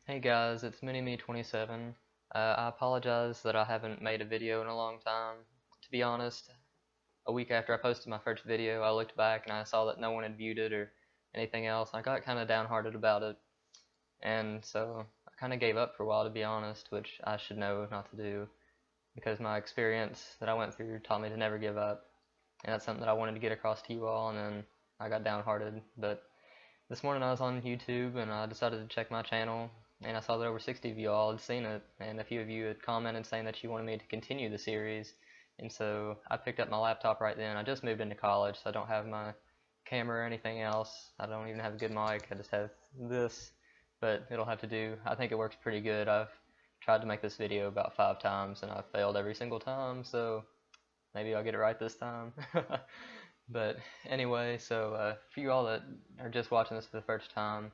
Hey guys, it's Minime27. I apologize that I haven't made a video in a long time. To be honest, a week after I posted my first video, I looked back and I saw that no one had viewed it or anything else. I got kind of downhearted about it, and so I kind of gave up for a while, to be honest, which I should know not to do because my experience that I went through taught me to never give up, and that's something that I wanted to get across to you all, and then I got downhearted. But this morning I was on YouTube and I decided to check my channel, and I saw that over 60 of you all had seen it, and a few of you had commented saying that you wanted me to continue the series. And so I picked up my laptop right then. I just moved into college, so I don't have my camera or anything else. I don't even have a good mic. I just have this, but it'll have to do. I think it works pretty good. I've tried to make this video about 5 times and I've failed every single time, so maybe I'll get it right this time. But anyway, so for you all that are just watching this for the first time,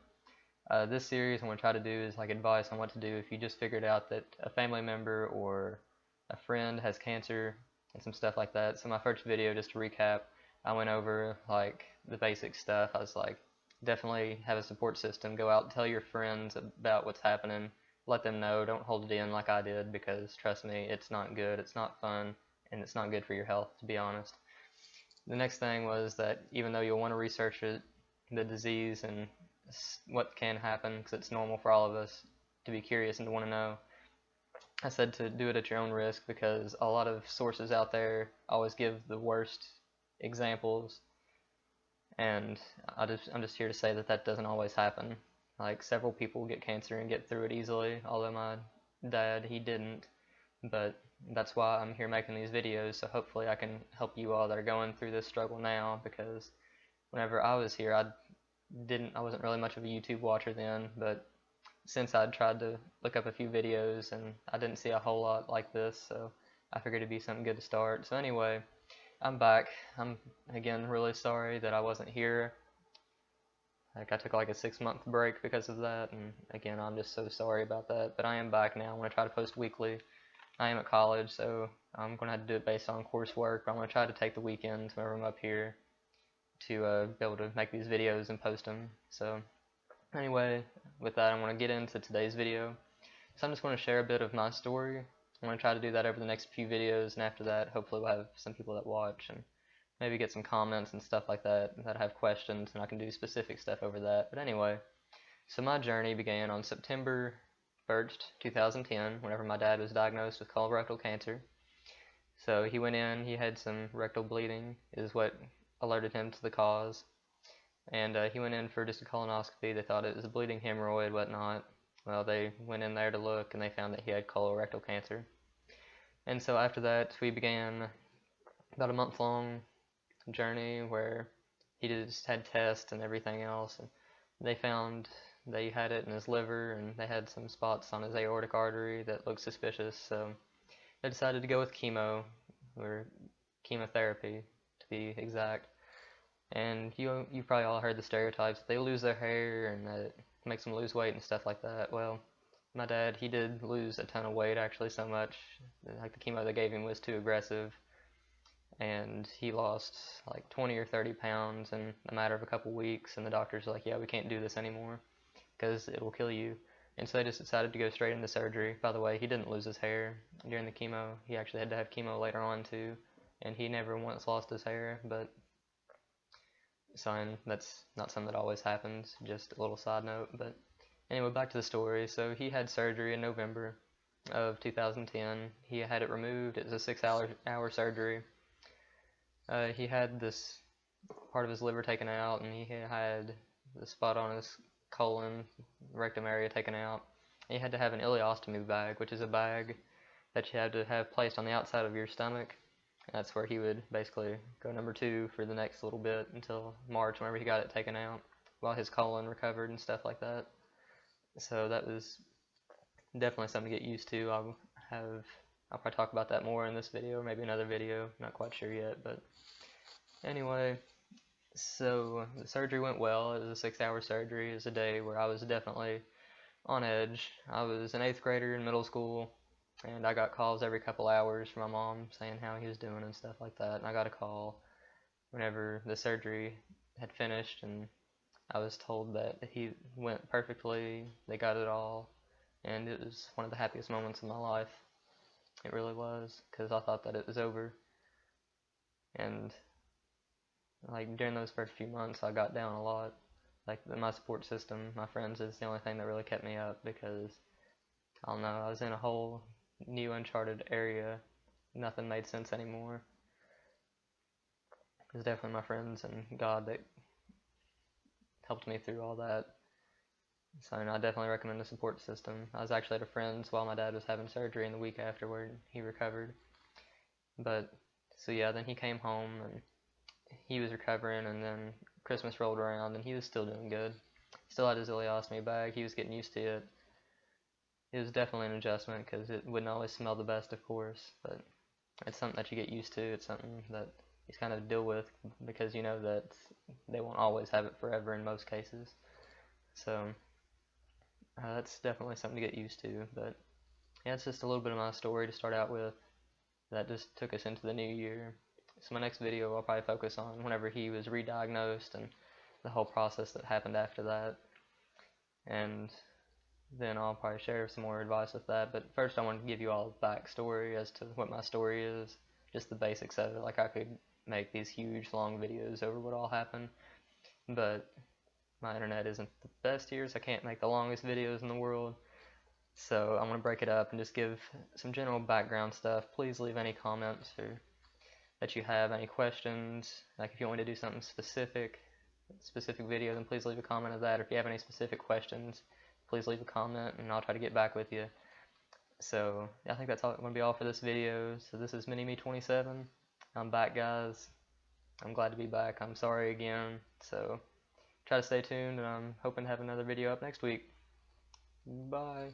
this series I'm going to try to do is like advice on what to do if you just figured out that a family member or a friend has cancer and some stuff like that. So my first video, just to recap, I went over like the basic stuff. I was like, definitely have a support system. Go out and tell your friends about what's happening. Let them know. Don't hold it in like I did, because trust me, it's not good. It's not fun, and it's not good for your health, to be honest. The next thing was that even though you'll want to research it, the disease and what can happen, because it's normal for all of us to be curious and to want to know, I said to do it at your own risk, because a lot of sources out there always give the worst examples, and I'm just here to say that that doesn't always happen. Like, several people get cancer and get through it easily, although my dad, he didn't. But that's why I'm here making these videos, so hopefully I can help you all that are going through this struggle now, because whenever I was here, I wasn't really much of a YouTube watcher then, but since I'd tried to look up a few videos and I didn't see a whole lot like this, so I figured it'd be something good to start. So anyway, I'm back. I'm again really sorry that I wasn't here. Like, I took like a 6 month break because of that, and again, I'm just so sorry about that. But I am back now. I'm gonna try to post weekly. I am at college, so I'm gonna have to do it based on coursework. But I'm gonna try to take the weekends whenever I'm up here to be able to make these videos and post them. So anyway, with that, I'm gonna get into today's video. So I'm just going to share a bit of my story. I'm going to try to do that over the next few videos, and after that, hopefully we'll have some people that watch and maybe get some comments and stuff like that have questions, and I can do specific stuff over that. But anyway, so my journey began on September 1st, 2010, whenever my dad was diagnosed with colorectal cancer. So he went in, he had some rectal bleeding, is what alerted him to the cause. And he went in for just a colonoscopy. They thought it was a bleeding hemorrhoid, whatnot. Well, they went in there to look, and they found that he had colorectal cancer. And so after that, we began about a month-long journey where he just had tests and everything else, and they found they had it in his liver, and they had some spots on his aortic artery that looked suspicious. So they decided to go with chemo, or chemotherapy to be exact. And you probably all heard the stereotypes. They lose their hair and that it makes them lose weight and stuff like that. Well, my dad, he did lose a ton of weight, actually, so much. Like, the chemo they gave him was too aggressive, and he lost like 20 or 30 pounds in a matter of a couple weeks. And the doctors were like, yeah, we can't do this anymore because it will kill you. And so they just decided to go straight into surgery. By the way, he didn't lose his hair during the chemo. He actually had to have chemo later on too, and he never once lost his hair. But sign that's not something that always happens, just a little side note. But anyway, back to the story. So he had surgery in November of 2010. He had it removed. It was a 6 hour surgery. He had this part of his liver taken out, and he had the spot on his colon, rectum area taken out. He had to have an ileostomy bag, which is a bag that you had to have placed on the outside of your stomach. And that's where he would basically go number 2 for the next little bit until March, whenever he got it taken out, while his colon recovered and stuff like that. So that was definitely something to get used to. I'll probably talk about that more in this video, or maybe another video, not quite sure yet. But anyway, so the surgery went well. It was a 6 hour surgery. It was a day where I was definitely on edge. I was an 8th grader in middle school, and I got calls every couple hours from my mom saying how he was doing and stuff like that. And I got a call whenever the surgery had finished, and I was told that he went perfectly, they got it all, and it was one of the happiest moments of my life. It really was, because I thought that it was over. And like during those first few months, I got down a lot. Like my support system, my friends, is the only thing that really kept me up, because I don't know, I was in a whole new uncharted area. Nothing made sense anymore. It was definitely my friends and God that helped me through all that. So I definitely recommend the support system. I was actually at a friend's while my dad was having surgery, and the week afterward he recovered. But so yeah, then he came home and he was recovering, and then Christmas rolled around and he was still doing good. Still had his ileostomy bag. He was getting used to it. It was definitely an adjustment because it wouldn't always smell the best, of course, but it's something that you get used to. It's something that you kind of deal with, because you know that they won't always have it forever in most cases. So that's definitely something to get used to. But yeah, it's just a little bit of my story to start out with. That just took us into the new year. So my next video I'll probably focus on whenever he was re-diagnosed and the whole process that happened after that. And then I'll probably share some more advice with that. But first I want to give you all the backstory as to what my story is. Just the basics of it. Like I could make these huge long videos over what all happened, but my internet isn't the best here, so I can't make the longest videos in the world. So I'm going to break it up and just give some general background stuff. Please leave any comments or that you have, any questions. Like if you want me to do something specific video, then please leave a comment of that. Or if you have any specific questions, please leave a comment and I'll try to get back with you. So I think that's going to be all for this video. So this is Mini-Me27. I'm back, guys. I'm glad to be back. I'm sorry again. So try to stay tuned, and I'm hoping to have another video up next week. Bye.